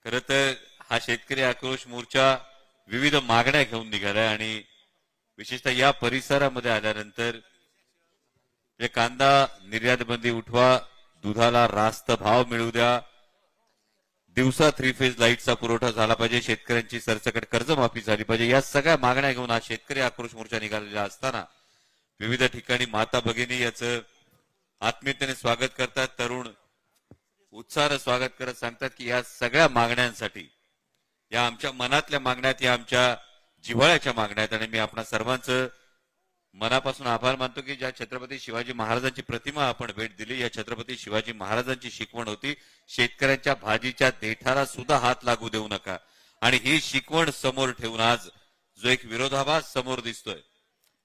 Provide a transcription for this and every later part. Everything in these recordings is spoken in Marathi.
खरं तर हा शेतकरी आक्रोश मोर्चा विविध मागण्या घेऊन निघालाय आणि विशेषतः या परिसरामध्ये आल्यानंतर कांदा निर्यात बंदी उठवा, दुधाला रास्त भाव मिळू द्या, दिवसा 3 फेज लाईटचा पुरवठा झाला पाहिजे, शेतकऱ्यांची सरसकट कर्जमाफी झाली पाहिजे, या सगळ्या मागण्या घेऊन हा शेतकरी आक्रोश मोर्चा निघालेला असताना विविध ठिकाणी माता भगिनी याचं आत्मीयतेने स्वागत करतात, तरुण उत्साहाने स्वागत करत सांगतात की या सगळ्या मागण्यांसाठी, या आमच्या मनातल्या मागण्यात, या आमच्या जिव्हाळ्याच्या मागण्यात, आणि मी आपणा सर्वांचं मनापासून आभार मानतो की ज्या छत्रपती शिवाजी महाराजांची प्रतिमा आपण भेट दिली, या छत्रपती शिवाजी महाराजांची शिकवण होती शेतकऱ्यांच्या भाजीच्या देठाला सुद्धा हात लागू देऊ नका, आणि ही शिकवण समोर ठेवून आज जो एक विरोधाभास समोर दिसतोय,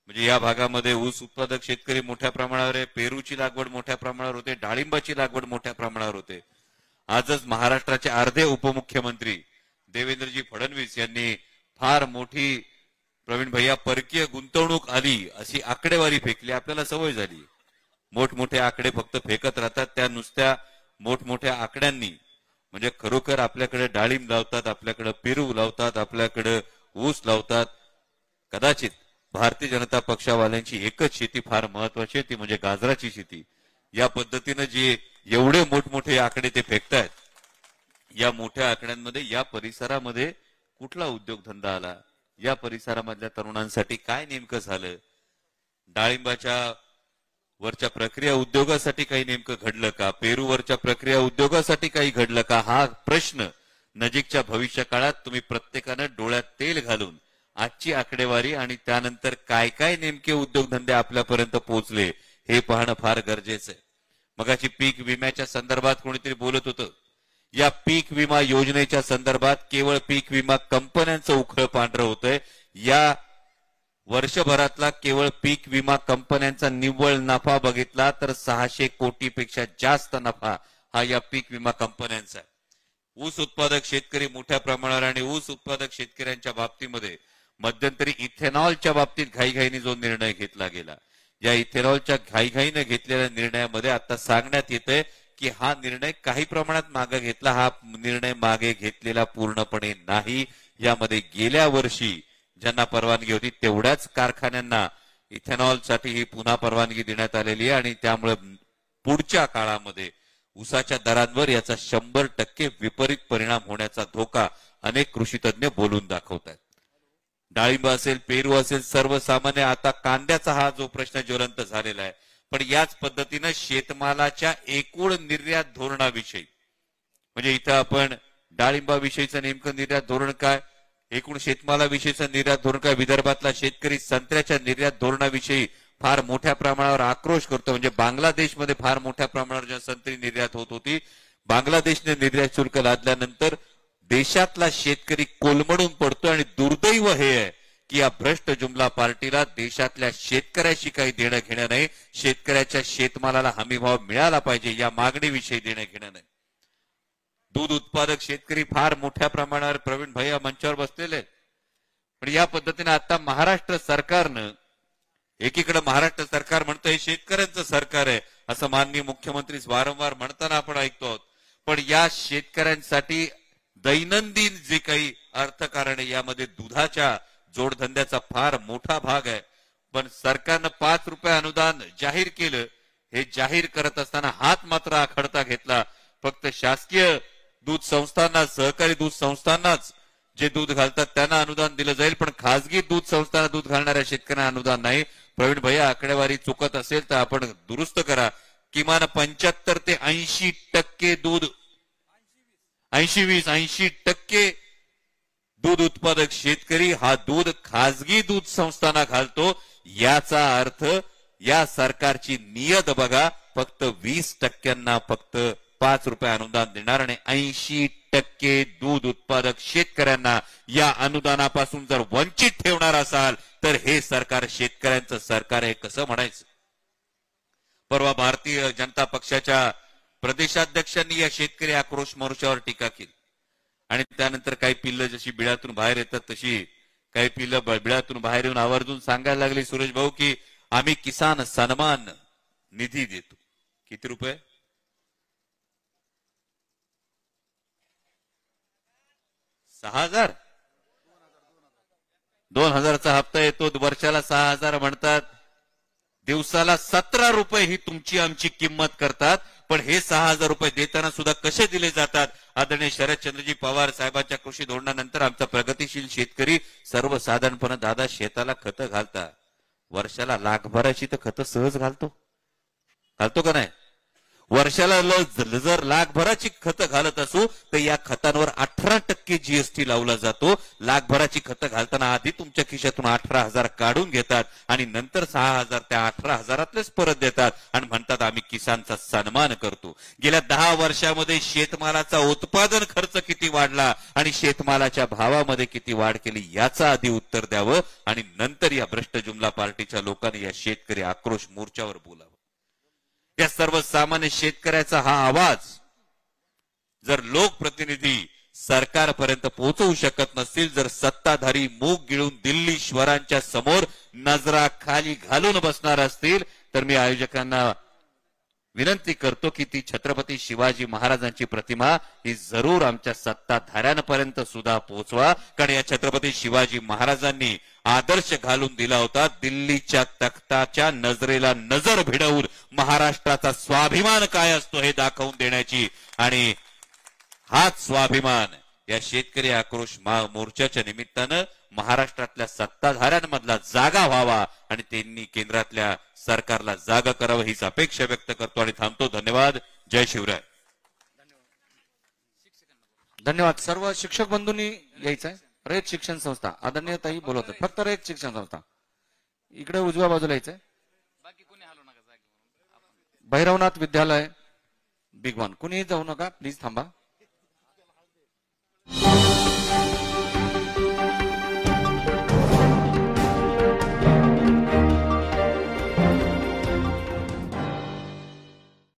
म्हणजे या भागामध्ये ऊस उत्पादक शेतकरी मोठ्या प्रमाणावर आहे, पेरूची लागवड मोठ्या प्रमाणावर होते, डाळिंबाची लागवड मोठ्या प्रमाणावर होते. आजच महाराष्ट्राचे अर्धे उपमुख्यमंत्री देवेंद्रजी फडणवीस यांनी फार मोठी प्रवीण भैया परकीय गुंतवणूक आली अशी आकडेवारी फेकली. आपल्याला सवय झाली, मोठमोठे आकडे फक्त फेकत राहतात, त्या नुसत्या मोठमोठ्या आकड्यांनी म्हणजे खरोखर आपल्याकडे डाळिंब लावतात, आपल्याकडे पेरू लावतात, आपल्याकडे ऊस लावतात. कदाचित भारतीय जनता पक्षावाल्यांची एकच शेती फार महत्वाची आहे, ती म्हणजे गाजराची शेती. या पद्धतीने जे एवढे मोठमोठे आकडे ते फेकतायत, या मोठ्या आकड्यांमध्ये या परिसरामध्ये कुठला उद्योगधंदा आला, या परिसरामधल्या तरुणांसाठी काय नेमकं झालं, डाळिंबाच्या वरच्या प्रक्रिया उद्योगासाठी काही नेमकं घडलं का, पेरूवरच्या प्रक्रिया उद्योगासाठी काही घडलं का, हा प्रश्न नजीकच्या भविष्य काळात तुम्ही प्रत्येकानं डोळ्यात तेल घालून आजची आकडेवारी आणि त्यानंतर काय काय नेमके उद्योगधंदे आपल्यापर्यंत पोहोचले हे पाहणं फार गरजेचं आहे. मगाची पीक विम्याच्या संदर्भात कोणीतरी बोलत होतं, या पीक विमा योजनेच्या संदर्भात केवळ पीक विमा कंपन्यांचं उखळ पांढरं होतंय. या वर्षभरातला केवळ पीक विमा कंपन्यांचा निव्वळ नफा बघितला तर 600 कोटीपेक्षा जास्त नफा हा या पीक विमा कंपन्यांचा आहे. ऊस उत्पादक शेतकरी मोठ्या प्रमाणावर, आणि ऊस उत्पादक शेतकऱ्यांच्या बाबतीमध्ये मध्यंतरी इथेनॉलच्या बाबतीत घाईघाईने जो निर्णय घेतला गेला, या इथेनॉलच्या घाईघाईने घेतलेल्या निर्णयामध्ये आता सांगण्यात येतंय की हा निर्णय काही प्रमाणात मागे घेतला, हा निर्णय मागे घेतलेला पूर्णपणे नाही. यामध्ये गेल्या वर्षी ज्यांना परवानगी होती तेवढ्याच कारखान्यांना इथेनॉलसाठी ही पुन्हा परवानगी देण्यात आलेली आहे, आणि त्यामुळे पुढच्या काळामध्ये ऊसाच्या दरांवर याचा 100% विपरीत परिणाम होण्याचा धोका अनेक कृषी तज्ञ बोलून दाखवतात. डाळिंब असेल, पेरू असेल, सर्वसामान्य आता कांद्याचा हा जो प्रश्न ज्वलंत झालेला आहे, पण याच पद्धतीनं शेतमालाच्या एकूण निर्यात धोरणाविषयी, म्हणजे इथं आपण डाळिंबाविषयीचं नेमकं निर्यात धोरण काय, एकूण शेतमालाविषयीचं निर्यात धोरण काय, विदर्भातला शेतकरी संत्र्याच्या निर्यात धोरणाविषयी फार मोठ्या प्रमाणावर आक्रोश करतो. म्हणजे बांगलादेशमध्ये फार मोठ्या प्रमाणावर ज्या संत्री निर्यात होत होती, बांगलादेशने निर्यात शुल्क लादल्यानंतर देशातला शेतकरी कोलमडून पडतो, आणि दुर्दैव हे आहे की या भ्रष्ट जुमला पार्टीला देशातल्या शेतकऱ्याशी काही देणं घेणं नाही. शेतकऱ्याच्या शेतमालाला हमीभाव मिळाला पाहिजे या मागणीविषयी देणं घेणं नाही. दूध उत्पादक शेतकरी फार मोठ्या प्रमाणावर प्रवीण भैया मंचावर बसलेले, पण या पद्धतीने आता महाराष्ट्र सरकारनं, एकीकडे महाराष्ट्र सरकार म्हणतं हे शेतकऱ्यांचं सरकार आहे असं माननीय मुख्यमंत्री वारंवार म्हणताना आपण ऐकतो आहोत, पण या शेतकऱ्यांसाठी दैनंदिन जे काही अर्थकारण आहे यामध्ये दुधाच्या जोडधंद्याचा फार मोठा भाग आहे. पण सरकारनं 5 रुपये अनुदान जाहीर केलं, हे जाहीर करत असताना हात मात्र आखडता घेतला. फक्त शासकीय दूध संस्थांना, सहकारी दूध संस्थांनाच जे दूध घालतात त्यांना अनुदान दिलं जाईल, पण खासगी दूध संस्थांना दूध घालणाऱ्या शेतकऱ्यांना अनुदान नाही. प्रवीण भैया आकडेवारी चुकत असेल तर आपण दुरुस्त करा. किमान 75 ते 80% दूध, 80% दूध उत्पादक शेतकरी हा दूध खासगी दूध संस्थांना घालतो. याचा अर्थ या सरकारची नियत बघा, फक्त 20% फक्त 5 रुपये अनुदान देणार, आणि 80% दूध उत्पादक शेतकऱ्यांना या अनुदानापासून जर वंचित ठेवणार असाल तर हे सरकार शेतकऱ्यांचं सरकार आहे कसं म्हणायचं. परवा भारतीय जनता पक्षाच्या प्रदेशाध्यक्षांनी या शेतकरी आक्रोश मोर्चावर टीका केली, आणि त्यानंतर काही पिल्लं जशी बिळातून बाहेर येतात तशी काही पिल्लं बिळातून बाहेर येऊन आवर्जून सांगायला लागली, सुरेश भाऊ, की आम्ही किसान सन्मान निधी देतो. किती रुपये? 6,000 2,000चा हप्ता येतो, वर्षाला 6,000 म्हणतात, दिवसाला 17 रुपये ही तुमची आमची किंमत करतात. पण हे 6,000 रुपये देताना सुद्धा कसे दिले जातात? आदरणीय शरदचंद्रजी पवार साहेबांच्या कृषी धोरणानंतर आमचा प्रगतिशील शेतकरी सर्वसाधारणपणे दादा शेताला खतं घालतात. वर्षाला लाखभराची तर खतं सहज घालतो का नाही? वर्षाला जर लाखभराची खतं घालत असू तर या खतांवर 18% जीएसटी लावला जातो. लाखभराची खतं घालताना आधी तुमच्या खिशातून 18,000 काढून घेतात आणि नंतर 6,000 त्या 18,000तलेच परत देतात आणि म्हणतात आम्ही किसानचा सन्मान करतो. गेल्या 10 वर्षामध्ये शेतमालाचा उत्पादन खर्च किती वाढला आणि शेतमालाच्या भावामध्ये किती वाढ केली याचं आधी उत्तर द्यावं आणि नंतर या भ्रष्ट जुमला पार्टीच्या लोकांनी या शेतकरी आक्रोश मोर्चावर बोलावं. या सर्वसामान्य शेतकऱ्याचा हा आवाज जर लोकप्रतिनिधी सरकारपर्यंत पोहोचवू शकत नसतील, जर सत्ताधारी मूग गिळून दिल्ली श्वरांच्या समोर नजरा खाली घालून बसणार असतील, तर मी आयोजकांना विनंती करतो की ती छत्रपती शिवाजी महाराजांची प्रतिमा ही जरूर आमच्या सत्ताधाऱ्यांपर्यंत सुद्धा पोहोचवा. कारण या छत्रपती शिवाजी महाराजांनी आदर्श घालून दिला होता. दिल्लीच्या तख्ताच्या नजरेला नजर भिडवून महाराष्ट्राचा स्वाभिमान काय असतो हे दाखवून देण्याची, आणि हाच स्वाभिमान या शेतकरी आक्रोश मोर्चाच्या निमित्तानं महाराष्ट्रातल्या सत्ताधाऱ्यांमधला जागा व्हावा आणि त्यांनी केंद्रातल्या सरकारला जागा करावं हीच अपेक्षा व्यक्त करतो आणि थांबतो. धन्यवाद. जय शिवराय. धन्यवाद. सर्व शिक्षक बंधूंनी यायचंय. रयत शिक्षण संस्था आदरणीय ताई बोलवतात. फक्त रयत शिक्षण संस्था इकडे उजव्या बाजूला यायचंय. भैरवनाथ विद्यालय बिगवान कुणीही जाऊ नका प्लीज, थांबा.